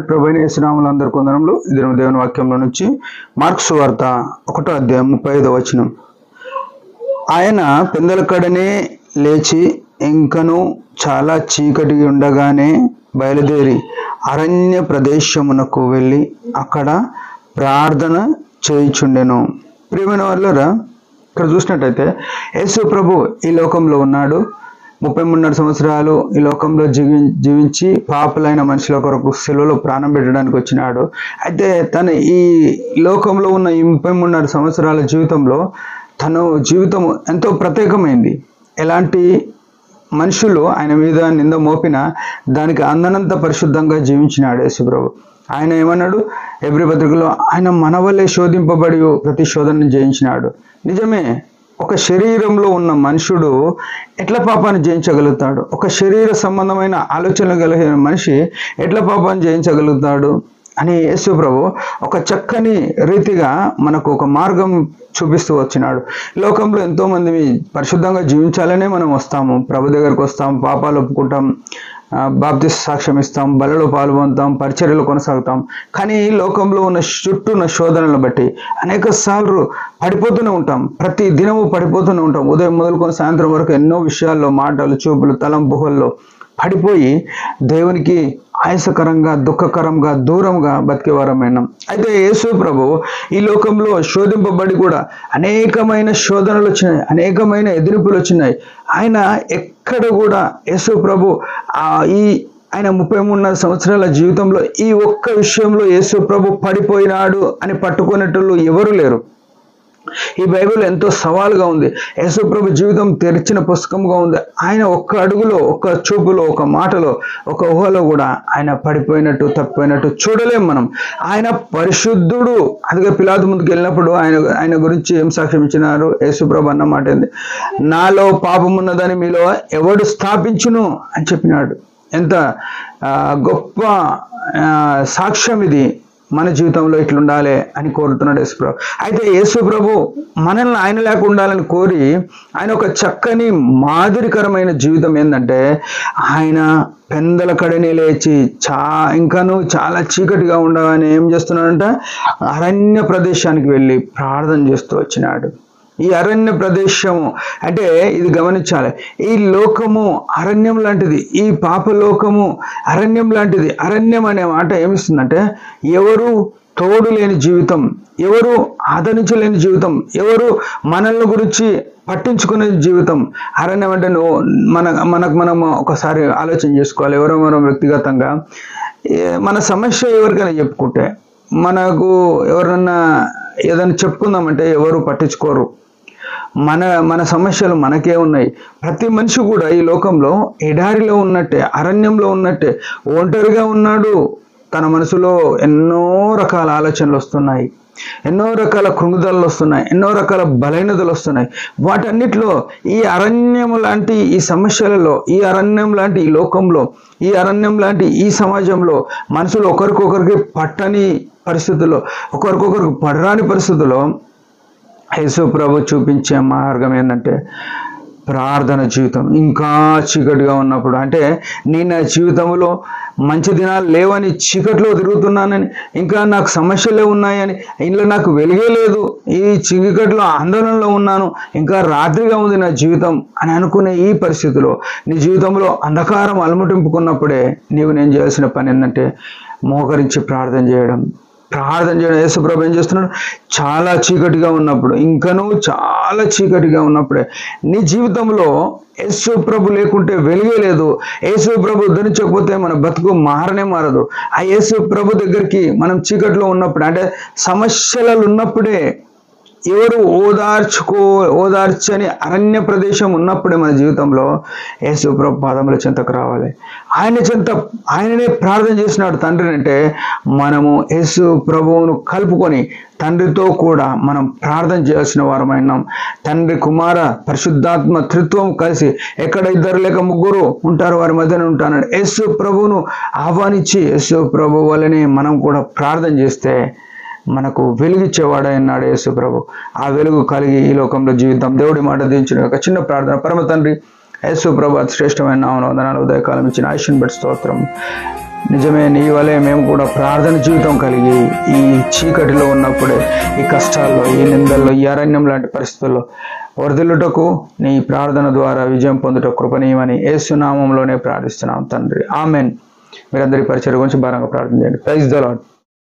ప్రభువైన యేసునామములో అందరికీ వందనములు. ఇది దేవుని వాక్యంలో నుంచి మార్కు సువార్త 1వ అధ్యాయం 35వ వచనం. ఆయన పెందలకడనే లేచి ఇంకను చాలా చీకటి ఉండగానే బయలుదేరి అరణ్య ప్రదేశమునకు వెళ్ళి అక్కడ ప్రార్థన చేయుచుండెను. ప్రియమైన వాళ్ళరా, ఇక్కడ చూసినట్టయితే యేసు ప్రభు ఈ లోకంలో ఉన్నాడు. 33 సంవత్సరాలు ఈ లోకంలో జీవించి పాపులైన మనుషుల కొరకు శిలువలో ప్రాణం పెట్టడానికి వచ్చినాడు. అయితే తను ఈ లోకంలో ఉన్న ఈ 33 సంవత్సరాల జీవితంలో తన జీవితం ఎంతో ప్రత్యేకమైంది. ఎలాంటి మనుషులు ఆయన మీద నింద మోపినా దానికి అందనంత పరిశుద్ధంగా జీవించినాడు యేసుప్రభు. ఆయన ఏమన్నాడు? ఎబ్రీ పత్రికలో ఆయన మన వల్లే శోధింపబడి ప్రతి శోధనను జయించినాడు. నిజమే, ఒక శరీరంలో ఉన్న మనుషుడు ఎట్లా పాపాన్ని జయించగలుగుతాడు? ఒక శరీర సంబంధమైన ఆలోచనలు కలిగిన మనిషి ఎట్లా పాపాన్ని జయించగలుగుతాడు అని యేసు ప్రభు ఒక చక్కని రీతిగా మనకు ఒక మార్గం చూపిస్తూ వచ్చినాడు. లోకంలో ఎంతోమంది పరిశుద్ధంగా జీవించాలనే మనం వస్తాము, ప్రభు దగ్గరకు వస్తాం, పాపాలు ఒప్పుకుంటాం, బాప్తిస్మ సాక్ష్యం ఇస్తాం, బలలో పాల్గొంటాం, పరిచర్యలు కొనసాగుతాం. కానీ ఈ లోకంలో ఉన్న చుట్టూ ఉన్న శోధనలను బట్టి అనేక సార్లు పడిపోతూనే ఉంటాం. ప్రతి దినము పడిపోతూనే ఉంటాం. ఉదయం మొదలుకొని సాయంత్రం వరకు ఎన్నో విషయాల్లో, మాటలు, చూపులు, తలంపుహల్లో పడిపోయి దేవునికి ఆయాసకరంగా, దుఃఖకరంగా, దూరంగా బతికేవారమైనాం. అయితే యేసు ప్రభు ఈ లోకంలో శోధింపబడి కూడా అనేకమైన శోధనలు వచ్చినాయి, అనేకమైన ఎదిరింపులు వచ్చినాయి. ఆయన ఎక్కడ కూడా యేసు ప్రభు ఆయన 33 సంవత్సరాల జీవితంలో ఈ ఒక్క విషయంలో యేసు ప్రభు పడిపోయినాడు అని పట్టుకునేటోళ్ళు ఎవరు లేరు. ఈ బైబిల్ ఎంతో సవాలుగా ఉంది. యేసు ప్రభు జీవితం తెరిచిన పుస్తకంగా ఉంది. ఆయన ఒక్క అడుగులో, ఒక్క చూపులో, ఒక మాటలో, ఒక ఊహలో కూడా ఆయన పడిపోయినట్టు, తప్పిపోయినట్టు చూడలేం మనం. ఆయన పరిశుద్ధుడు. అందుకే పిలాతు ముందుకు వెళ్ళినప్పుడు ఆయన గురించి ఏం సాక్ష్యం ఇచ్చినారు? యేసు ప్రభు అన్న మాట ఏంది? నాలో పాపం ఉన్నదని మీలో ఎవడు స్థాపించును అని చెప్పినాడు. ఎంత గొప్ప సాక్ష్యం ఇది! మన జీవితంలో ఇట్లుండాలి అని కోరుతున్నాడు యేసు ప్రభు. అయితే యేసు ప్రభు మనల్ని ఆయన లేక ఉండాలని కోరి ఆయన ఒక చక్కని మాదిరికరమైన జీవితం ఏంటంటే, ఆయన పెందల కడనే లేచి ఇంకాను చాలా చీకటిగా ఉండగానే ఏం చేస్తున్నాడంటే అరణ్య ప్రదేశానికి వెళ్ళి ప్రార్థన చేస్తూ వచ్చినాడు. ఈ అరణ్య ప్రదేశము అంటే ఇది గమనించాలి. ఈ లోకము అరణ్యం లాంటిది, ఈ పాపలోకము అరణ్యం లాంటిది. అరణ్యం అనే మాట ఏమిస్తుందంటే ఎవరు తోడు లేని జీవితం, ఎవరు ఆదరించలేని జీవితం, ఎవరు మనల్ని గురించి పట్టించుకునే జీవితం. అరణ్యం అంటే మనం ఒకసారి ఆలోచన చేసుకోవాలి. ఎవరో మనం వ్యక్తిగతంగా మన సమస్య ఎవరికైనా చెప్పుకుంటే, మనకు ఎవరన్నా ఏదైనా చెప్పుకుందామంటే ఎవరు పట్టించుకోరు. మన సమస్యలు మనకే ఉన్నాయి. ప్రతి మనిషి కూడా ఈ లోకంలో ఎడారిలో ఉన్నట్టే, అరణ్యంలో ఉన్నట్టే ఒంటరిగా ఉన్నాడు. తన మనసులో ఎన్నో రకాల ఆలోచనలు వస్తున్నాయి, ఎన్నో రకాల కృంగుదలలు వస్తున్నాయి, ఎన్నో రకాల బలహీనతలు వస్తున్నాయి. వాటన్నిటిలో ఈ అరణ్యం లాంటి ఈ సమస్యలలో, ఈ అరణ్యం లాంటి ఈ లోకంలో, ఈ అరణ్యం లాంటి ఈ సమాజంలో మనుషులు ఒకరికొకరికి పట్టని పరిస్థితుల్లో, ఒకరికొకరికి పడరాని పరిస్థితుల్లో యేసు ప్రభు చూపించే మార్గం ఏంటంటే ప్రార్థన జీవితం. ఇంకా చీకటిగా ఉన్నప్పుడు, అంటే నేను నా జీవితంలో మంచి దినాలు లేవని చీకట్లో తిరుగుతున్నానని, ఇంకా నాకు సమస్యలే ఉన్నాయని, ఇంట్లో నాకు వెలిగే లేదు, ఈ చీకట్లో ఆందోళనలో ఉన్నాను, ఇంకా రాత్రిగా ఉంది నా జీవితం అని అనుకునే ఈ పరిస్థితిలో నీ జీవితంలో అంధకారం అలముటింపుకున్నప్పుడే నేను చేయాల్సిన పని ఏంటంటే మోకరించి ప్రార్థన చేయడం. యేసు ప్రభు ఏం చేస్తున్నాడు? చాలా చీకటిగా ఉన్నప్పుడు, ఇంకనూ చాలా చీకటిగా ఉన్నప్పుడే నీ జీవితంలో యేసు ప్రభు లేకుంటే వెలుగే లేదు. యేసు ప్రభు ధరించకపోతే మన బతుకు మారదు. ఆ యేసు ప్రభు దగ్గరికి మనం చీకటిలో ఉన్నప్పుడు, అంటే సమస్యలు ఉన్నప్పుడే, ఎవరు ఓదార్చని అరణ్య ప్రదేశం ఉన్నప్పుడే మన జీవితంలో యేసు ప్రభు పాదముల చెంతకు రావాలి. ఆయననే ప్రార్థన చేసినాడు తండ్రిని. అంటే మనము యేసు ప్రభువును కలుపుకొని తండ్రితో కూడా మనం ప్రార్థన చేయాల్సిన వారమైనాం. తండ్రి, కుమార, పరిశుద్ధాత్మ త్రిత్వం కలిసి ఎక్కడ 2 లేక 3 ఉంటారు వారి మధ్యన ఉంటానని యేసు ప్రభువును ఆహ్వానించి యేసు ప్రభు వల్లనే మనం కూడా ప్రార్థన చేస్తే మనకు వెలుగిచ్చేవాడైనాడు యేసు ప్రభు. ఆ వెలుగు కలిగి ఈ లోకంలో జీవితం. దేవుడి మాట దించిన ఒక చిన్న ప్రార్థన. పరమ తండ్రి, యేసు ప్రభు అతి శ్రేష్టమైన నామమున వందనాలు. ఉదయకాలం ఇచ్చిన ఆయుష్ను బట్టి స్తోత్రం. నిజమే, నీ వలె మేము కూడా ప్రార్థన జీవితం కలిగి ఈ చీకటిలో ఉన్నప్పుడే, ఈ కష్టాల్లో, ఈ నిందల్లో, ఈ అరణ్యం లాంటి పరిస్థితుల్లో వర్ధిల్లుటకు నీ ప్రార్థన ద్వారా విజయం పొందుట కృపనీయమని యేసు నామములోనే ప్రార్థిస్తున్నాం తండ్రి. ఆమెన్. మీరందరి పరిచయం గురించి భారంగా ప్రార్థన చేయండి. Praise the lord.